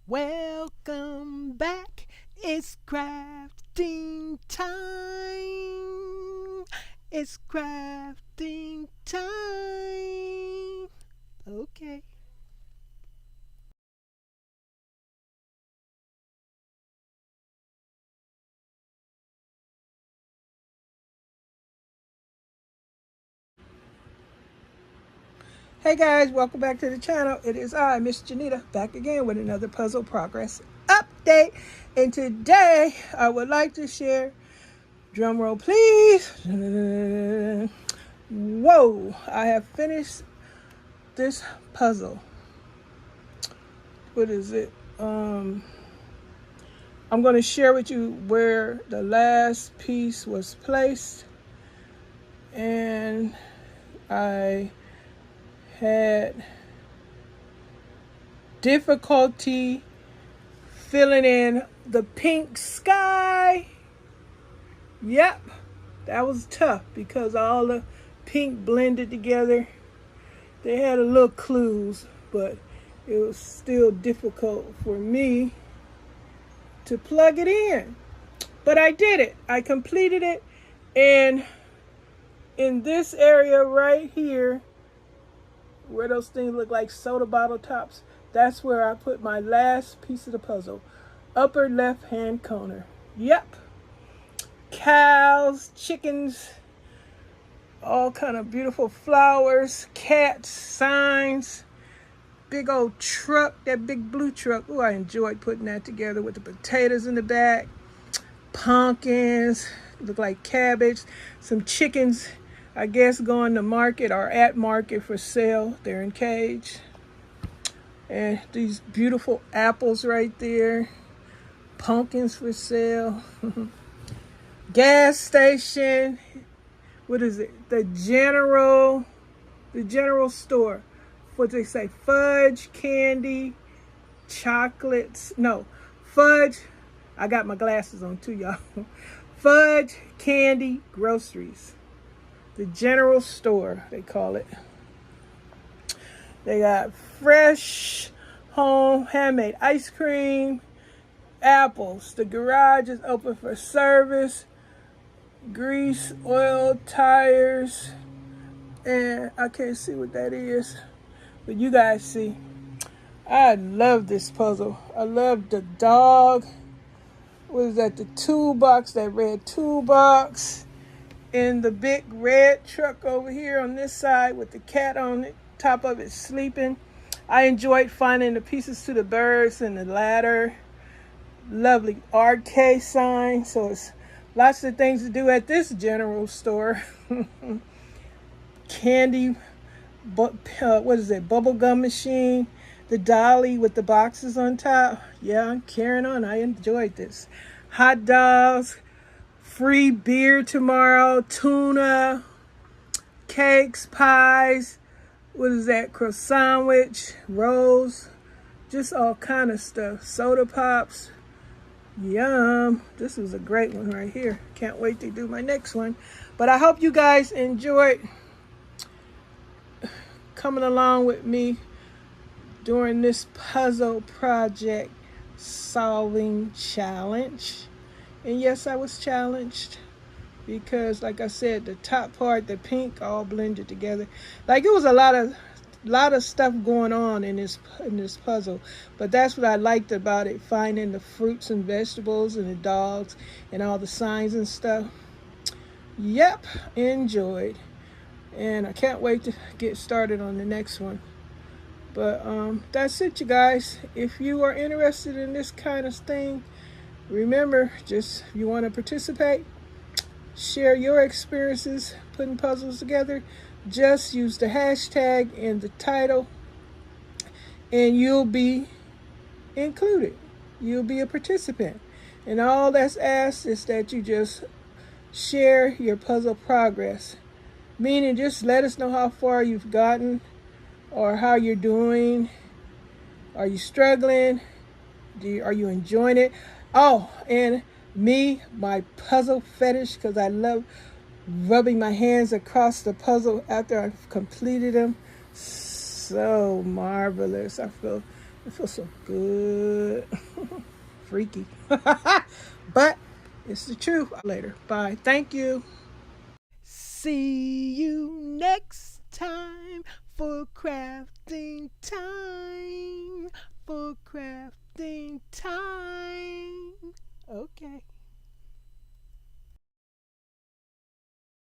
Welcome back. It's crafting time. It's crafting time. Okay. Hey guys, welcome back to the channel. It is I, Miss Janita, back again with another puzzle progress update. And today I would like to share, drum roll please. Whoa, I have finished this puzzle. What is it? I'm going to share with you where the last piece was placed. And I had difficulty filling in the pink sky. Yep, that was tough because all the pink blended together. They had a little clues, but it was still difficult for me to plug it in. But I did it. I completed it. And in this area right here, where those things look like soda bottle tops, that's where I put my last piece of the puzzle. Upper left hand corner. Yep. Cows, chickens, all kind of beautiful flowers, cats, signs, big old truck, that big blue truck. Oh, I enjoyed putting that together with the potatoes in the back, pumpkins, look like cabbage, some chickens, I guess going to market or at market for sale. They're in cage. And these beautiful apples right there. Pumpkins for sale. Gas station. What is it? The general store. What they say? Fudge, candy, chocolates. No, fudge. I got my glasses on too, y'all. Fudge, candy, groceries. The general store, they call it. They got fresh home handmade ice cream, apples. The garage is open for service. Grease, oil, tires. And I can't see what that is, but you guys see. I love this puzzle. I love the dog. What is that? The toolbox, that red toolbox. In the big red truck over here on this side with the cat on it, top of it sleeping. I enjoyed finding the pieces to the birds and the ladder. Lovely arcade sign. So it's lots of things to do at this general store. Candy, what is it? Bubble gum machine. The dolly with the boxes on top. Yeah, I'm carrying on. I enjoyed this. Hot dogs. Free beer tomorrow, tuna, cakes, pies, what is that, croissant sandwich, rolls, just all kind of stuff. Soda pops, yum. This is a great one right here. Can't wait to do my next one. But I hope you guys enjoyed coming along with me during this puzzle project solving challenge. And yes, I was challenged because, like I said, the top part, the pink, all blended together. Like it was a lot of stuff going on in this puzzle. But that's what I liked about it, finding the fruits and vegetables and the dogs and all the signs and stuff. Yep, enjoyed. And I can't wait to get started on the next one. But that's it, you guys. If you are interested in this kind of thing, remember, just if you want to participate, share your experiences putting puzzles together, just use the hashtag in the title and you'll be included. You'll be a participant. And all that's asked is that you just share your puzzle progress. Meaning just let us know how far you've gotten or how you're doing. Are you struggling? Are you enjoying it? Oh, and me, my puzzle fetish, because I love rubbing my hands across the puzzle after I've completed them. So marvelous. I feel It feels so good. Freaky. But it's the truth. Later. Bye. Thank you. See you next time for crafting time. For crafting.